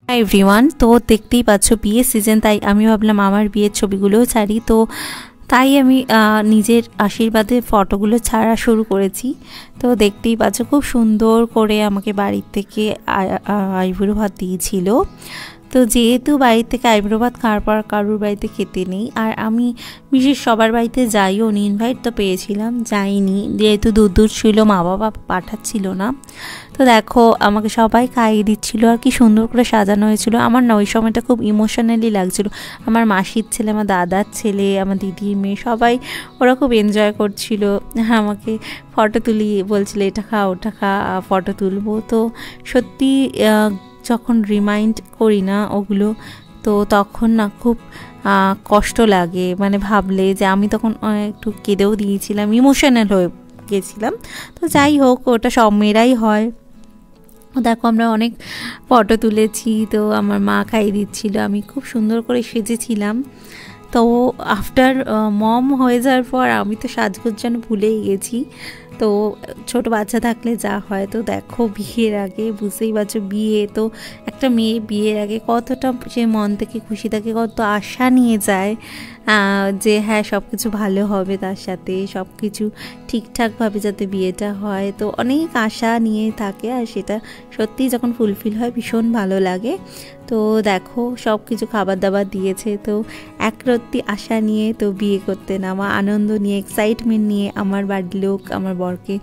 Hi everyone, তো দেখতেই পাচ্ছ বিয়ের সিজন, তাই আমি ভাবলাম আমার বিয়ের ছবিগুলোও ছাড়ি। তো তাই আমি নিজের আশীর্বাদের ফটোগুলো ছাড়া শুরু করেছি। তো দেখতেই পাচ্ছ খুব সুন্দর করে আমাকে বাড়ির থেকে আইবুড়ো ভাত দিয়েছিল। তো যেহেতু বাড়ির থেকে আইবুড়ো ভাত খাওয়ার পর কারুর বাড়িতে খেতে নেই, আর আমি বিশেষ সবার বাড়িতে যাইও নি, ইনভাইট তো পেয়েছিলাম, যাইনি যেহেতু দূর দূর ছিল, মা বাবা পাঠাচ্ছিল না। তো দেখো আমাকে সবাই খাইয়ে দিচ্ছিল, আর কি সুন্দর করে সাজানো হয়েছিল। আমার না ওই সময়টা খুব ইমোশনালি লাগছিল। আমার মাসির ছেলে, আমার দাদার ছেলে, আমার দিদির মেয়ে, সবাই ওরা খুব এনজয় করছিল। আমাকে ফটো তুলি বলছিল, এটা খা ওটা খা, ফটো তুলবো। তো সত্যি যখন রিমাইন্ড করি না ওগুলো, তো তখন না খুব কষ্ট লাগে, মানে ভাবলে যে আমি তখন একটু কেঁদেও দিয়েছিলাম, ইমোশনাল হয়ে গেছিলাম। তো যাই হোক, ওটা সব মেয়েরাই হয়। দেখো আমরা অনেক ফটো তুলেছি, তো আমার মা খাইয়ে দিচ্ছিল, আমি খুব সুন্দর করে সেজেছিলাম। তো আফটার মম হয়ে যাওয়ার পর আমি তো সাজগোজ যেন ভুলেই গেছি। তো ছোট বাচ্চা থাকলে যা হয়, তো দেখো বিয়ের আগে বুঝতেই পারছো, বিয়ে তো একটা মেয়ে বিয়ের আগে কতটা সে মন থেকে খুশি থাকে, কত আশা নিয়ে যায় যে হ্যাঁ সব কিছু ভালো হবে, তার সাথে সব কিছু ঠিকঠাকভাবে যাতে বিয়েটা হয়। তো অনেক আশা নিয়ে থাকে, আর সেটা সত্যিই যখন ফুলফিল হয় ভীষণ ভালো লাগে। তো দেখো সব কিছু খাবার দাবার দিয়েছে, তো একরত্তি আশা নিয়ে তো বিয়ে করতে নামা, আনন্দ নিয়ে, এক্সাইটমেন্ট নিয়ে আমার বাড়ির লোক আমার বরকে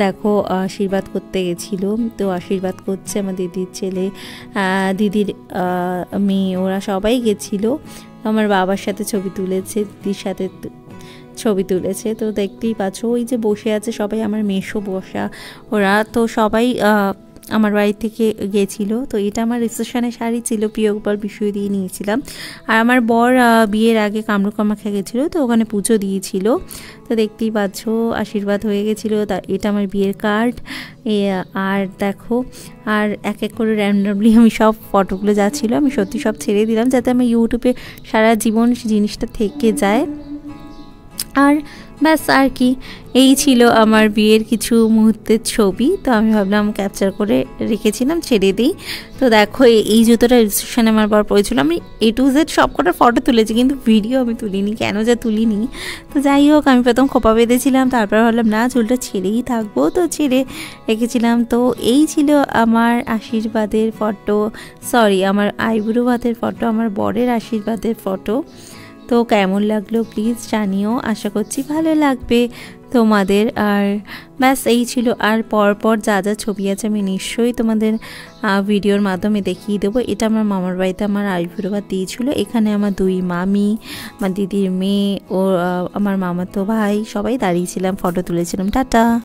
দেখো আশীর্বাদ করতে গেছিলো। তো আশীর্বাদ করছে আমার দিদির ছেলে, দিদির মেয়ে, ওরা সবাই গেছিলো। আমার বাবার সাথে ছবি তুলেছে, দিদির সাথে ছবি তুলেছে। তো দেখতেই পাচ্ছ ওই যে বসে আছে সবাই, আমার মেশো বসা, ওরা তো সবাই আমার বাড়ি থেকে গেছিলো। তো এটা আমার রিসেপশনের শাড়ি ছিল, প্রিয় গোপাল বিষয় দিয়ে নিয়েছিলাম। আর আমার বর বিয়ের আগে কামরূপ কামাখ্যা গেছিলো, তো ওখানে পুজো দিয়েছিল। তো দেখতেই পাচ্ছ আশীর্বাদ হয়ে গেছিলো। তা এটা আমার বিয়ের কার্ড। আর দেখো, আর এক এক করে র্যান্ডমলি আমি সব ফটোগুলো যা ছিল আমি সত্যি সব ছেড়ে দিলাম, যাতে আমার ইউটিউবে সারা জীবন জিনিসটা থেকে যায়। আর ব্যাস, আর কি, এই ছিল আমার বিয়ের কিছু মুহূর্তের ছবি। তো আমি ভাবলাম ক্যাপচার করে রেখেছিলাম, ছেড়ে দিই। তো দেখো এই জুতোটা রিসেপশনে আমার বর পড়েছিল। আমি A to Z সব কটা ফটো তুলেছি, কিন্তু ভিডিও আমি তুলিনি, কেন যা তুলিনি। তো যাই হোক, আমি প্রথম খোপা বেঁধেছিলাম, তারপর ভাবলাম না, চুলটা ছেড়েই থাকবো, তো ছেড়ে রেখেছিলাম। তো এই ছিল আমার আশীর্বাদের ফটো, সরি আমার আইবুড়ো ভাতের ফটো, আমার বরের আশীর্বাদের ফটো। তো কেমন লাগলো প্লিজ জানিও, আশা করছি ভালো লাগবে তোমাদের। আর ব্যাস এই ছিল, আর পরপর যা যা ছবি আছে আমি নিশ্চয়ই তোমাদের ভিডিওর মাধ্যমে দেখিয়ে দেবো। এটা আমার মামার বাড়িতে আমার আইবুড়ো ভাত দিয়েছিল। এখানে আমার দুই মামি, আমার দিদির মেয়ে ও আমার মামাতো ভাই সবাই দাঁড়িয়েছিলাম, ফটো তুলেছিলাম। টাটা।